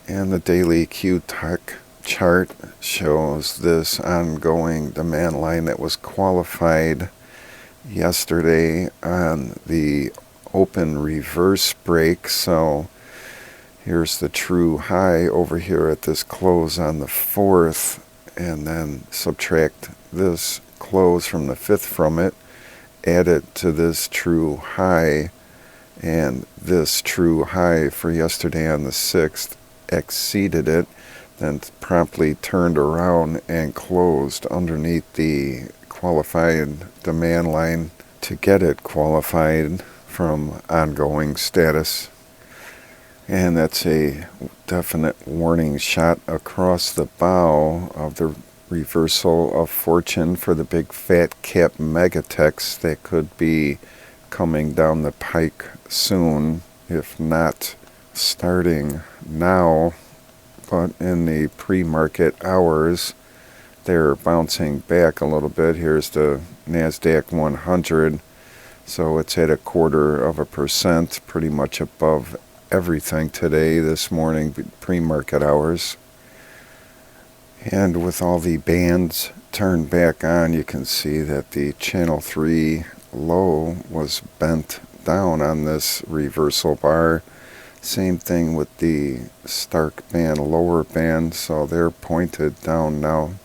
And the daily Qtec chart shows this ongoing demand line that was qualified yesterday on the open reverse break. So here's the true high over here at this close on the 4th, and then subtract this close from the 5th from it, add it to this true high, and this true high for yesterday on the 6th exceeded it, then promptly turned around and closed underneath the qualified demand line to get it qualified from ongoing status. And that's a definite warning shot across the bow of the reversal of fortune for the big fat cap megatechs that could be coming down the pike soon, if not starting now. But in the pre-market hours, they're bouncing back a little bit. Here's the NASDAQ 100. So it's at 0.25%, pretty much above everything today, this morning, pre-market hours. And with all the bands turned back on, you can see that the channel 3 low was bent down on this reversal bar. Same thing with the Stark band, lower band, so they're pointed down now.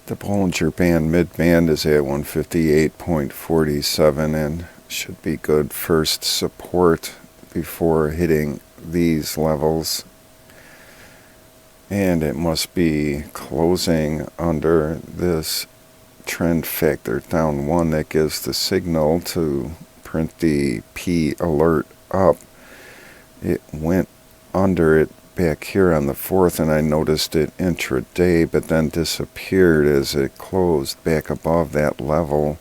The Bollinger Band mid-band is at 158.47 and should be good first support before hitting these levels. And it must be closing under this trend factor down 1 that gives the signal to print the P alert up. It went under it back here on the 4th, and I noticed it intraday, but then disappeared as it closed back above that level,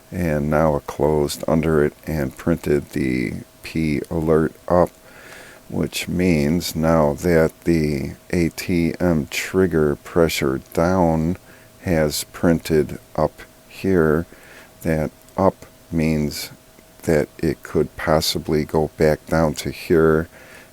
and now it closed under it and printed the P alert up, which means now that the ATM trigger pressure down has printed up here. That up means that it could possibly go back down to here.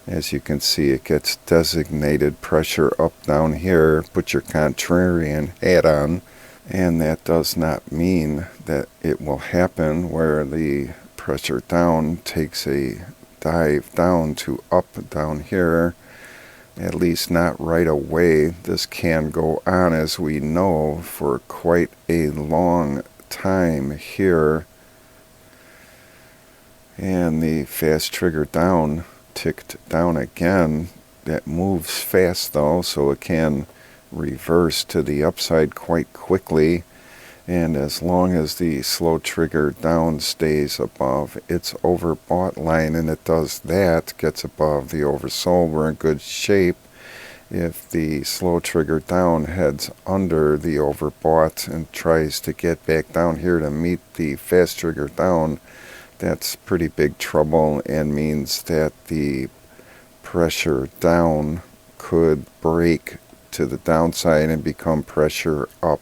As you can see, it gets designated pressure up down here. Put your contrarian hat on, and that does not mean that it will happen where the pressure down takes a dive down to up down here, at least not right away. This can go on, as we know, for quite a long time here. And the fast trigger down ticked down again. That moves fast though, so it can reverse to the upside quite quickly. And as long as the slow trigger down stays above its overbought line, and it does that, gets above the oversold, we're in good shape. If the slow trigger down heads under the overbought and tries to get back down here to meet the fast trigger down, that's pretty big trouble, and means that the pressure down could break to the downside and become pressure up.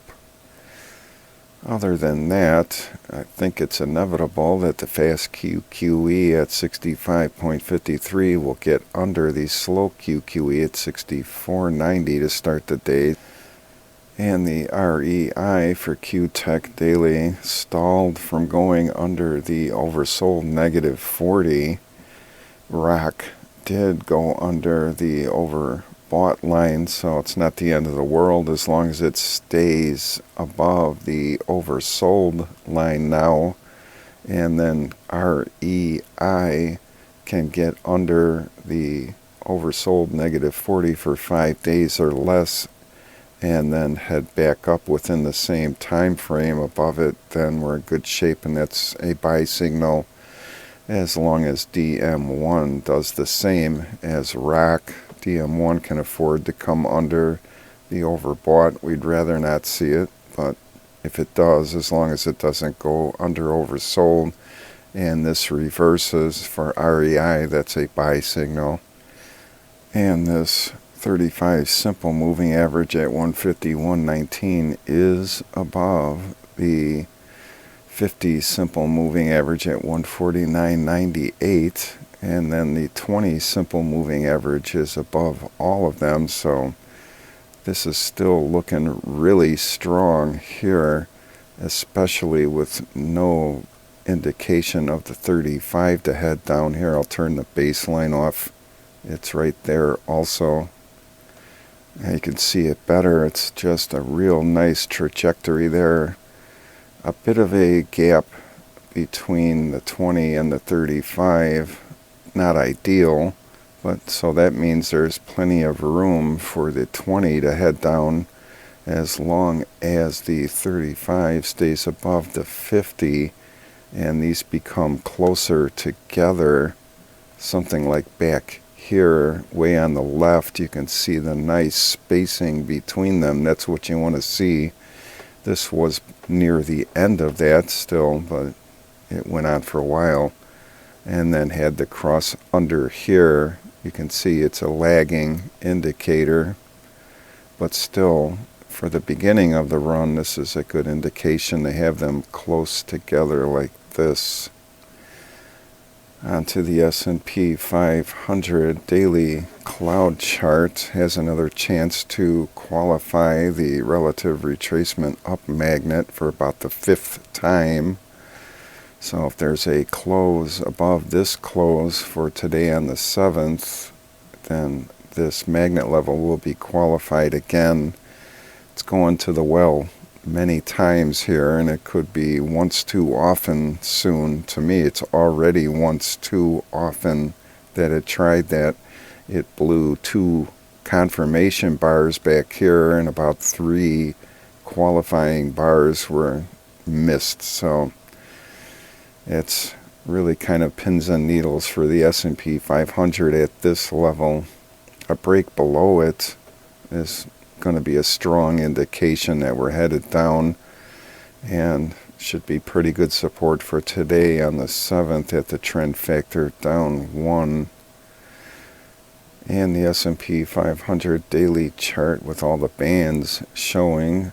Other than that, I think it's inevitable that the fast QQE at 65.53 will get under the slow QQE at 64.90 to start the day. And the REI for Qtec daily stalled from going under the oversold negative 40. ROC did go under the overbought line, so it's not the end of the world as long as it stays above the oversold line now. And then REI can get under the oversold negative 40 for 5 days or less, and then head back up within the same time frame above it, then we're in good shape, and that's a buy signal. As long as DM1 does the same as ROC, DM1 can afford to come under the overbought. We'd rather not see it, but if it does, as long as it doesn't go under oversold and this reverses for REI, that's a buy signal. And this 35 simple moving average at 151.19 is above the 50 simple moving average at 149.98, and then the 20 simple moving average is above all of them, so this is still looking really strong here, especially with no indication of the 35 to head down here. I'll turn the baseline off. It's right there also. And you can see it better. It's just a real nice trajectory there. A bit of a gap between the 20 and the 35. Not ideal, but so that means there's plenty of room for the 20 to head down as long as the 35 stays above the 50 and these become closer together. Something like back here, way on the left, you can see the nice spacing between them. That's what you want to see. This was near the end of that still, but it went on for a while. And then had the cross under here. You can see it's a lagging indicator, but still, for the beginning of the run, this is a good indication to have them close together like this. Onto the S&P 500 daily cloud chart has another chance to qualify the relative retracement up magnet for about the 5th time. So if there's a close above this close for today on the 7th, then this magnet level will be qualified again. It's going to the well many times here, and it could be once too often soon. To me, it's already once too often that it tried that. It blew 2 confirmation bars back here, and about 3 qualifying bars were missed. So it's really kind of pins and needles for the S&P 500 at this level. A break below it is going to be a strong indication that we're headed down, and should be pretty good support for today on the 7th at the trend factor down 1. And the S&P 500 daily chart with all the bands showing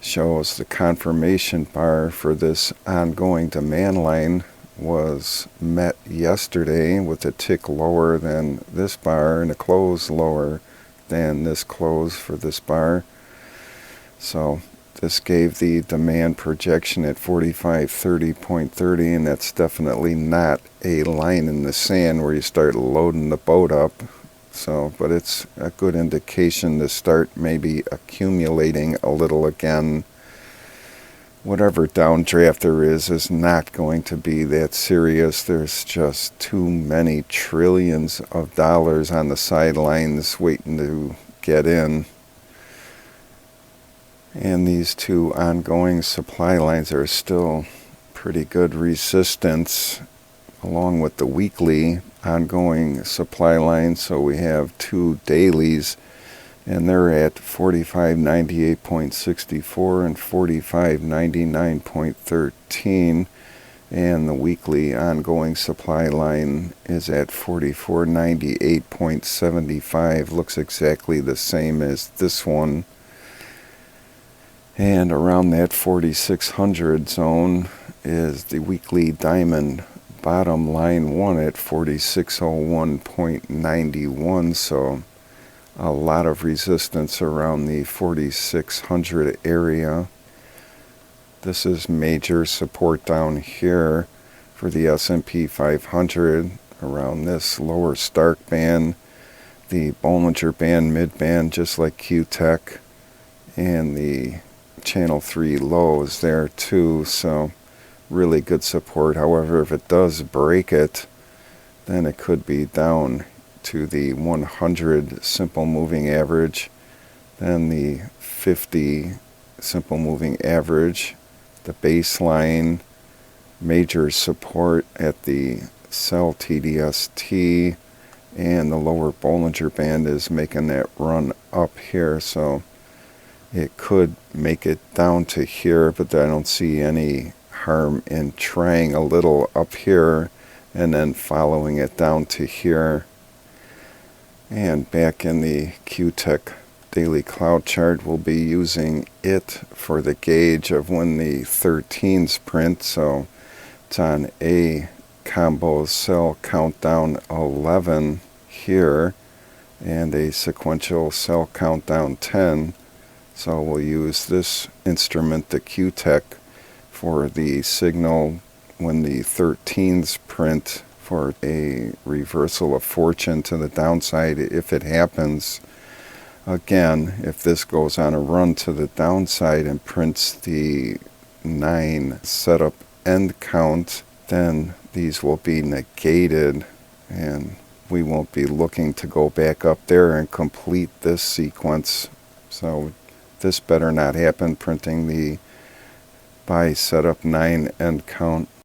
shows the confirmation bar for this ongoing demand line was met yesterday with a tick lower than this bar and a close lower than this close for this bar. So this gave the demand projection at 4530.30, and that's definitely not a line in the sand where you start loading the boat up. So, but it's a good indication to start maybe accumulating a little again. Whatever downdraft there is not going to be that serious. There's just too many trillions of dollars on the sidelines waiting to get in. And these 2 ongoing supply lines are still pretty good resistance, along with the weekly ongoing supply line. So we have 2 dailies, and they're at 4598.64 and 4599.13, and the weekly ongoing supply line is at 4498.75. Looks exactly the same as this one. And around that 4600 zone is the weekly diamond bottom line 1 at 4601.91, so a lot of resistance around the 4600 area. This is major support down here for the S&P 500 around this lower Stark band, the Bollinger Band mid-band just like Qtec, and the channel 3 low is there too, so really good support. However, if it does break it, then it could be down to the 100 simple moving average, then the 50 simple moving average, the baseline, major support at the sell TDST, and the lower Bollinger Band is making that run up here, so it could make it down to here, but I don't see any harm in trying a little up here and then following it down to here. And back in the Qtec daily cloud chart, we'll be using it for the gauge of when the 13s print. So it's on A combo cell countdown 11 here, and a sequential cell countdown 10. So we'll use this instrument, the Qtec, for the signal when the 13s print for a reversal of fortune to the downside if it happens. Again, if this goes on a run to the downside and prints the 9 setup end count, then these will be negated and we won't be looking to go back up there and complete this sequence. So this better not happen, printing the buy setup 9 end count.